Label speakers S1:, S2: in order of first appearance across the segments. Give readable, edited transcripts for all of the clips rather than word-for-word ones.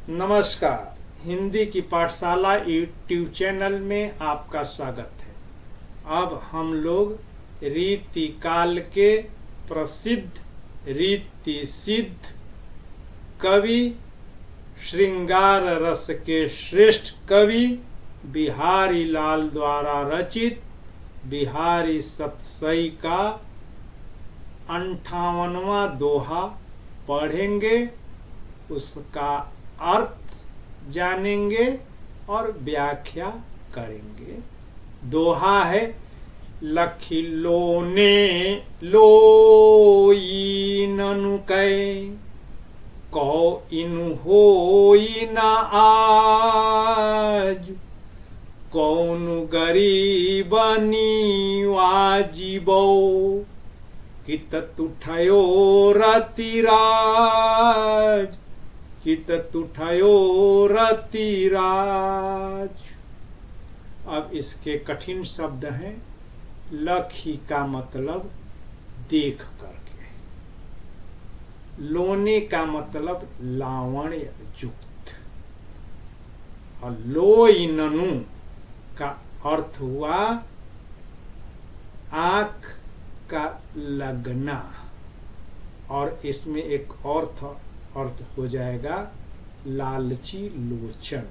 S1: नमस्कार। हिंदी की पाठशाला यूट्यूब चैनल में आपका स्वागत है। अब हम लोग रीति काल के प्रसिद्ध रीति सिद्ध कवि, श्रृंगार रस के श्रेष्ठ कवि बिहारी लाल द्वारा रचित बिहारी सतसई का 58वां दोहा पढ़ेंगे, उसका अर्थ जानेंगे और व्याख्या करेंगे। दोहा है, लखी लोने लोई ननु कै, कहो इनु होई न आज, कौन गरीबनी वाजिबो, कित तुठयो रतिराज, कित तुठयो रतिराज। अब इसके कठिन शब्द हैं। लखी का मतलब देख करके, लोने का मतलब लावण्य युक्त, और लोइननु का अर्थ हुआ आंख का लगना, और इसमें एक अर्थ हो जाएगा लालची लोचन।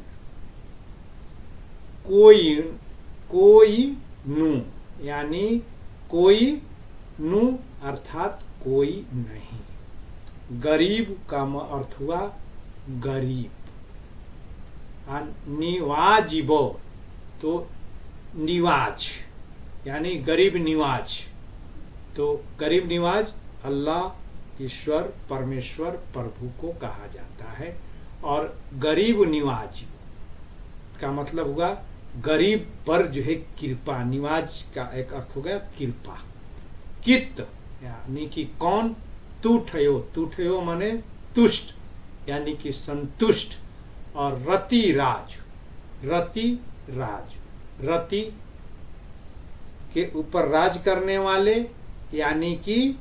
S1: कोई नु यानी कोई नु अर्थात कोई नहीं। गरीब का अर्थ हुआ गरीब। निवाजिबो तो निवाज यानी गरीब निवाज। तो गरीब निवाज अल्लाह, ईश्वर, परमेश्वर, प्रभु को कहा जाता है। और गरीब निवाज का मतलब हुआ गरीब पर जो है कृपा। निवाज का एक अर्थ हो गया कृपा। कित यानी कि कौन, तुठयो, तुठयो माने तुष्ट यानी कि संतुष्ट। और रति राज, रति राज, रति के ऊपर राज करने वाले यानी कि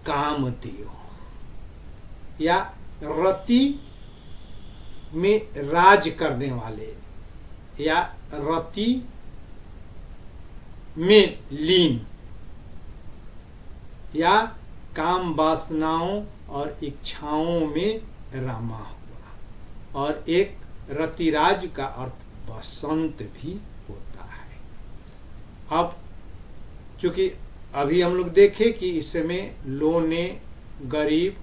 S1: कामदेव, या रति में राज करने वाले, या रति में लीन, या काम वासनाओं और इच्छाओं में रमा हुआ। और एक रतिराज का अर्थ बसंत भी होता है। अब चूंकि अभी हम लोग देखे कि इसमें लोने, गरीब,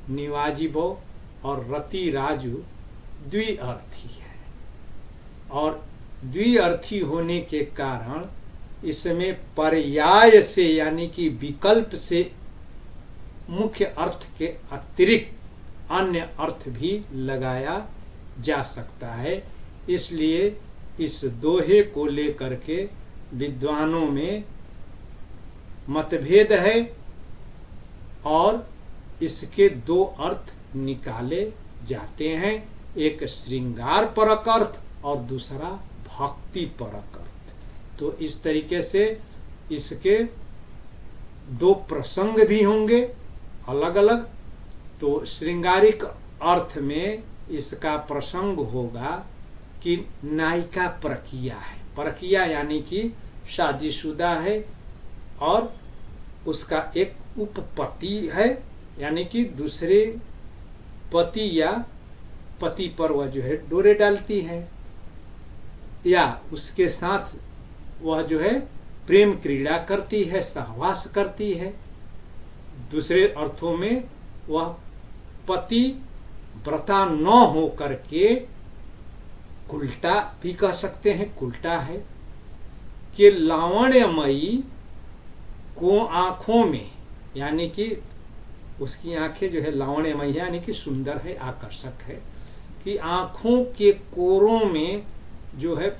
S1: निवाजिबो और रतिराजु द्विअर्थी है, और द्विअर्थी होने के कारण इसमें पर्याय से यानी कि विकल्प से मुख्य अर्थ के अतिरिक्त अन्य अर्थ भी लगाया जा सकता है। इसलिए इस दोहे को लेकर के विद्वानों में मतभेद है, और इसके दो अर्थ निकाले जाते हैं। एक श्रृंगार परक अर्थ और दूसरा भक्ति परक अर्थ। तो इस तरीके से इसके दो प्रसंग भी होंगे अलग अलग। तो श्रृंगारिक अर्थ में इसका प्रसंग होगा कि नायिका परकिया है। परकिया यानी कि शादीशुदा है और उसका एक उपपति है, यानी कि दूसरे पति या पति पर वह जो है डोरे डालती है, या उसके साथ वह जो है प्रेम क्रीड़ा करती है, सहवास करती है। दूसरे अर्थों में वह पति व्रता न हो करके उल्टा भी कह सकते हैं, उल्टा है कि लावण्यमयी को आंखों में, यानी कि उसकी आंखें जो है लावण्यमयी यानी कि सुंदर है, आकर्षक है, कि आंखों के कोरों में जो है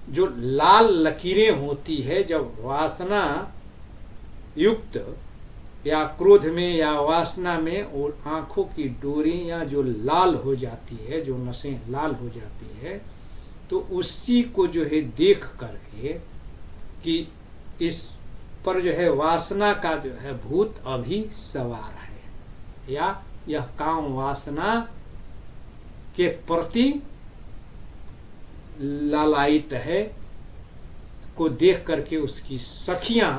S1: जो लाल लकीरें होती है, जब वासना युक्त या क्रोध में या वासना में वो आंखों की डोरियां जो लाल हो जाती है, जो नसें लाल हो जाती है, तो उसी को जो है देख करके कि इस पर जो है वासना का जो है भूत अभी सवार है, या यह काम वासना के प्रति लालायित है को देख करके उसकी सखियां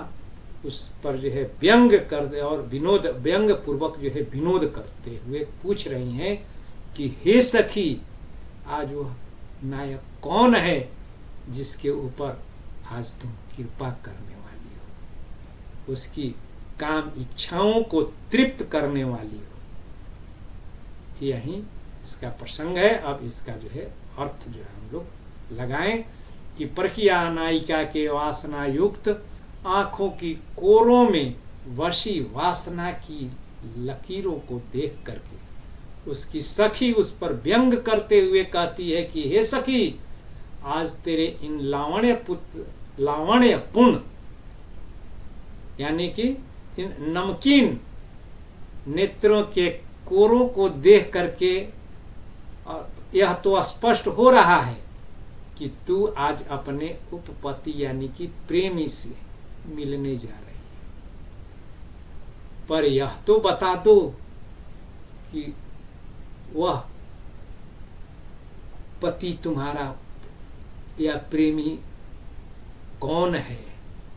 S1: उस पर जो है व्यंग करते और विनोद व्यंग पूर्वक जो है विनोद करते हुए पूछ रही हैं कि हे सखी, आज वह नायक कौन है जिसके ऊपर आज तुम कृपा करने वाली हो, उसकी काम इच्छाओं को तृप्त करने वाली हो। यही इसका प्रसंग है। अब इसका जो है अर्थ जो है हम लोग लगाएं कि प्रकिया नायिका के वासना युक्त आंखों की कोरों में वशी वासना की लकीरों को देख करके उसकी सखी उस पर व्यंग करते हुए कहती है कि हे सखी, आज तेरे इन लावण्य पूर्ण यानी कि इन नमकीन नेत्रों के कोरों को देख करके यह तो स्पष्ट हो रहा है कि तू आज अपने उपपति यानी कि प्रेमी से मिलने जा रही है, पर यह तो बता दो कि वह पति तुम्हारा या प्रेमी कौन है,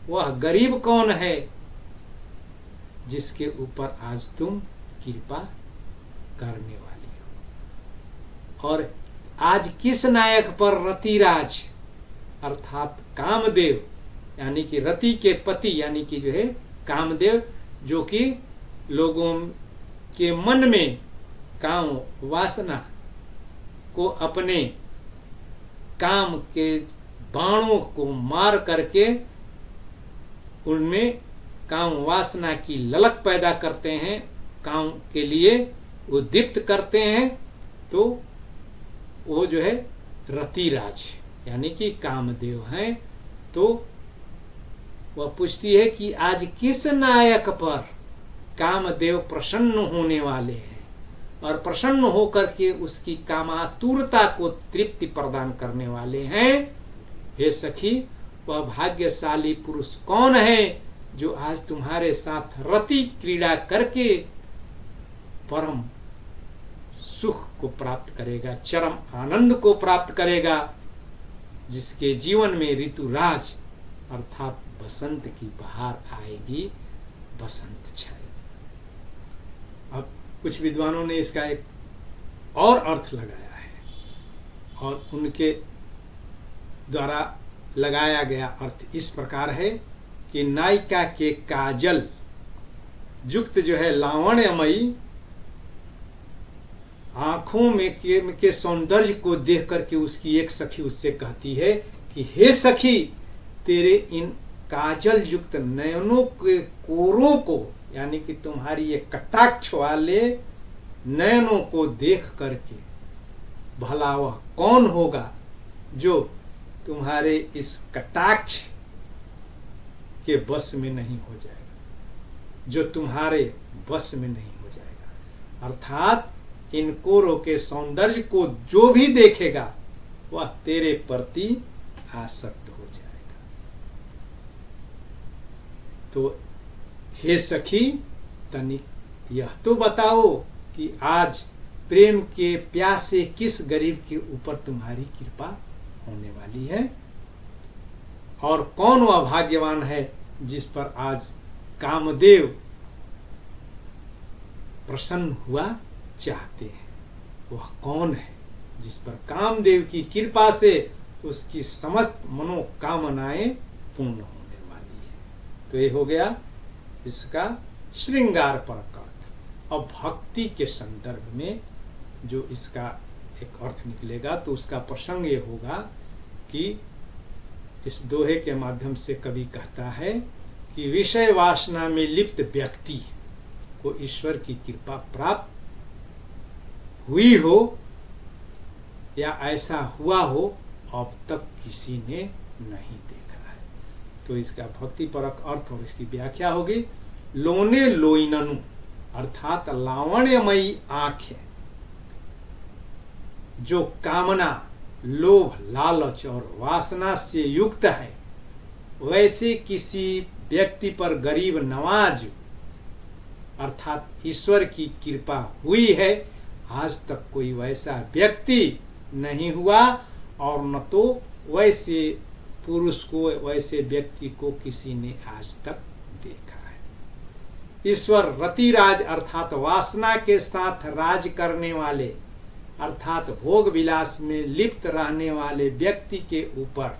S1: वह गरीब कौन है जिसके ऊपर आज तुम कृपा करने वाली हो, और आज किस नायक पर रतिराज अर्थात कामदेव यानी कि रति के पति यानी कि जो है कामदेव, जो कि लोगों के मन में काम वासना को अपने काम के बाणों को मार करके उनमें काम वासना की ललक पैदा करते हैं, काम के लिए उद्दीप्त करते हैं, तो वो जो है रतिराज यानी कि कामदेव हैं। तो वह पूछती है कि आज किस नायक पर कामदेव प्रसन्न होने वाले हैं और प्रसन्न होकर के उसकी कामातुरता को तृप्ति प्रदान करने वाले हैं। हे सखी, वह भाग्यशाली पुरुष कौन है जो आज तुम्हारे साथ रति क्रीड़ा करके परम सुख को प्राप्त करेगा, चरम आनंद को प्राप्त करेगा, जिसके जीवन में ऋतुराज अर्थात बसंत की बहार आएगी, बसंत छाएगी। अब कुछ विद्वानों ने इसका एक और अर्थ लगाया है और उनके द्वारा लगाया गया अर्थ इस प्रकार है कि नायिका के काजल युक्त जो है लावण्यमयी आंखों में के सौंदर्य को देख करके उसकी एक सखी उससे कहती है कि हे सखी, तेरे इन काजल युक्त नयनों के कोरों को यानी कि तुम्हारी ये कटाक्ष वाले नयनों को देख करके भला वह कौन होगा जो तुम्हारे इस कटाक्ष के बस में नहीं हो जाएगा, जो तुम्हारे बस में नहीं हो जाएगा। अर्थात इन कोरों के सौंदर्य को जो भी देखेगा वह तेरे प्रति आसक्त हो जाएगा। तो हे सखी, तनिक यह तो बताओ कि आज प्रेम के प्यासे किस गरीब के ऊपर तुम्हारी कृपा होने वाली है और कौन वह भाग्यवान है जिस पर आज कामदेव प्रसन्न हुआ चाहते हैं। वह कौन है जिस पर कामदेव की कृपा से उसकी समस्त मनोकामनाएं पूर्ण होने वाली है। तो ये हो गया इसका श्रृंगार परक अर्थ। अब भक्ति के संदर्भ में जो इसका एक अर्थ निकलेगा तो उसका प्रसंग ये होगा कि इस दोहे के माध्यम से कवि कहता है कि विषय वासना में लिप्त व्यक्ति को ईश्वर की कृपा प्राप्त हुई हो या ऐसा हुआ हो अब तक किसी ने नहीं देखा है। तो इसका भक्ति परक अर्थ और इसकी व्याख्या होगी लोने लोइननु अर्थात लावण्यमयी आंखें जो कामना, लोभ, लालच और वासना से युक्त है, वैसे किसी व्यक्ति पर गरीब नवाज अर्थात ईश्वर की कृपा हुई है, आज तक कोई वैसा व्यक्ति नहीं हुआ और न तो वैसे पुरुष को, वैसे व्यक्ति को किसी ने आज तक देखा है। ईश्वर रतिराज अर्थात वासना के साथ राज करने वाले अर्थात भोग विलास में लिप्त रहने वाले व्यक्ति के ऊपर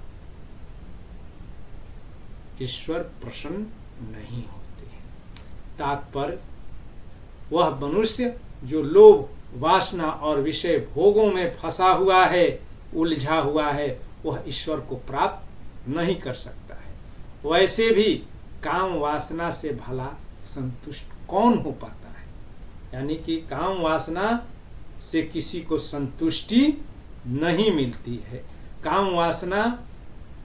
S1: ईश्वर प्रसन्न नहीं होते हैं। तात्पर्य वह मनुष्य जो लोभ, वासना और विषय भोगों में फंसा हुआ है, उलझा हुआ है, वह ईश्वर को प्राप्त नहीं कर सकता है। वैसे भी काम वासना से भला संतुष्ट कौन हो पाता है? यानी कि काम वासना से किसी को संतुष्टि नहीं मिलती है। काम वासना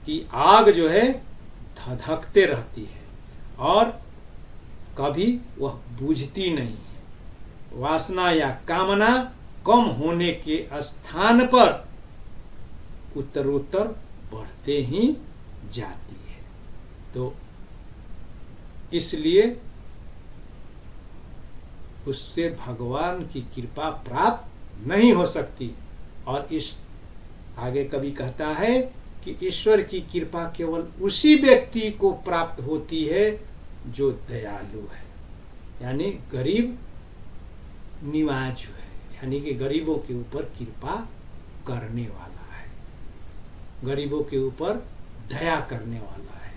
S1: की आग जो है धधकते रहती है और कभी वह बुझती नहीं है। वासना या कामना कम होने के स्थान पर उत्तरोत्तर बढ़ते ही जाती है। तो इसलिए उससे भगवान की कृपा प्राप्त नहीं हो सकती। और इस आगे कवि कहता है कि ईश्वर की कृपा केवल उसी व्यक्ति को प्राप्त होती है जो दयालु है, यानी गरीब निवाज है, यानी कि गरीबों के ऊपर कृपा करने वाला है, गरीबों के ऊपर दया करने वाला है,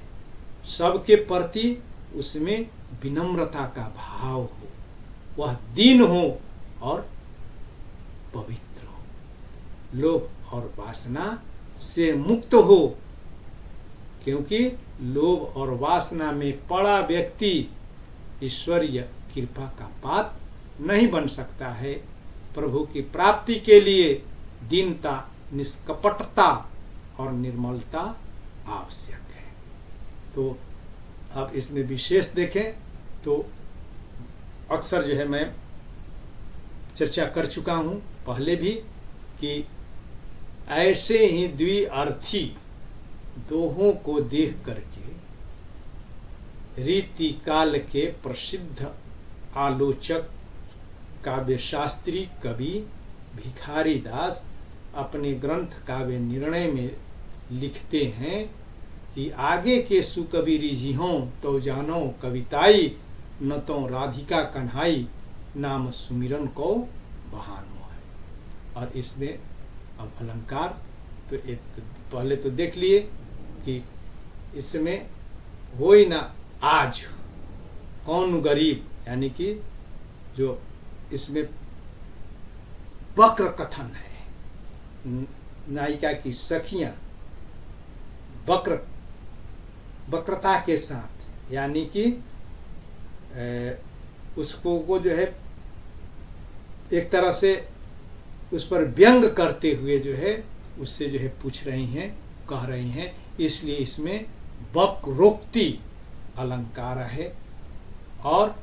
S1: सबके प्रति उसमें विनम्रता का भाव हो, वह दीन हो और पवित्र हो, लोभ और वासना से मुक्त हो। क्योंकि लोभ और वासना में पड़ा व्यक्ति ईश्वरीय कृपा का पात्र नहीं बन सकता है। प्रभु की प्राप्ति के लिए दीनता, निष्कपटता और निर्मलता आवश्यक है। तो अब इसमें विशेष देखें तो अक्सर जो है मैं चर्चा कर चुका हूं पहले भी कि ऐसे ही द्विअर्थी दोहों को देख करके रीति काल के प्रसिद्ध आलोचक काव्य शास्त्री कवि भिखारी दास अपने ग्रंथ काव्य निर्णय में लिखते हैं कि आगे के सुकवि रिझिहों तो जानो कविताई, न तो राधिका कन्हाई नाम सुमिरन को बहानो है। और इसमें अब अलंकार तो एक तो पहले तो देख लिए कि इसमें हो ही ना आज कौन गरीब, यानी कि जो इसमें वक्र कथन है, नायिका की सखियां वक्रता के साथ, यानी कि उसको वो जो है एक तरह से उस पर व्यंग करते हुए जो है उससे जो है पूछ रही हैं, कह रही हैं, इसलिए इसमें वक्रोक्ति अलंकार है। और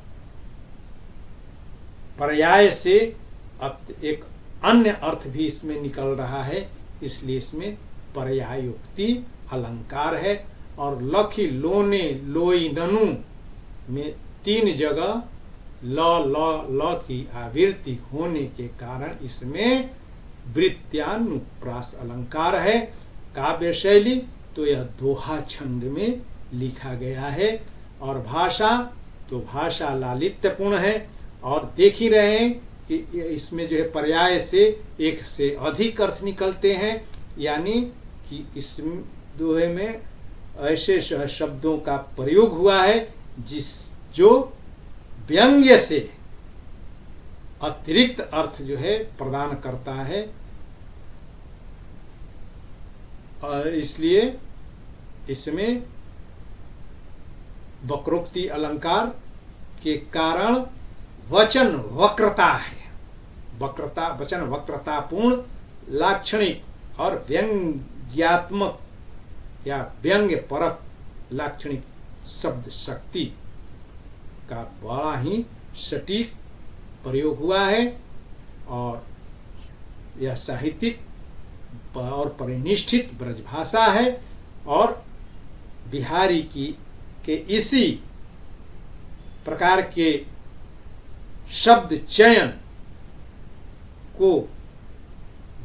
S1: पर्याय से एक अन्य अर्थ भी इसमें निकल रहा है, इसलिए इसमें पर्यायोक्ति अलंकार है। और लखी लोने लोई ननु में 3 जगह ल की आवृत्ति होने के कारण इसमें वृत्त्यानुप्रास अलंकार है। काव्य शैली तो यह दोहा छंद में लिखा गया है और भाषा तो भाषा लालित्यपूर्ण है। और देख ही रहे हैं कि इसमें जो है पर्याय से एक से अधिक अर्थ निकलते हैं, यानी कि इस दोहे में ऐसे शब्दों का प्रयोग हुआ है जो व्यंग्य से अतिरिक्त अर्थ जो है प्रदान करता है। और इसलिए इसमें वक्रोक्ति अलंकार के कारण वचन वक्रता है, वक्रता वचन वक्रतापूर्ण लाक्षणिक और व्यंग्यात्मक या व्यंग्य परक लाक्षणिक शब्द शक्ति का बड़ा ही सटीक प्रयोग हुआ है। और यह साहित्यिक और परिनिष्ठित ब्रजभाषा है और बिहारी के इसी प्रकार के शब्द चयन को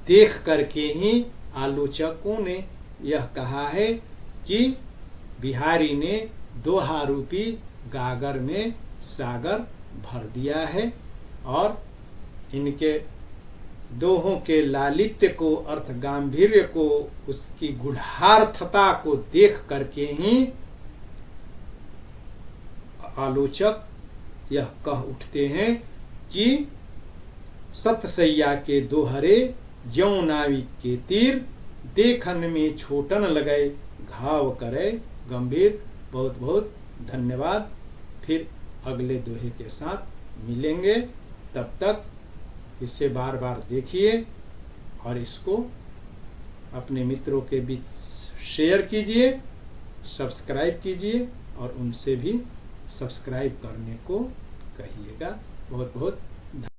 S1: देख करके ही आलोचकों ने यह कहा है कि बिहारी ने दोहा रूपी गागर में सागर भर दिया है और इनके दोहों के लालित्य को, अर्थ गांधीर्य को, उसकी गूढ़ार्थता को देख करके ही आलोचक यह कह उठते हैं कि सतसैया के दोहरे ज्यों नाविक के तीर, देखन में छोटन लगे घाव करे गंभीर। बहुत बहुत धन्यवाद। फिर अगले दोहे के साथ मिलेंगे। तब तक इसे बार बार देखिए और इसको अपने मित्रों के बीच शेयर कीजिए, सब्सक्राइब कीजिए और उनसे भी सब्सक्राइब करने को कहिएगा। बहुत बहुत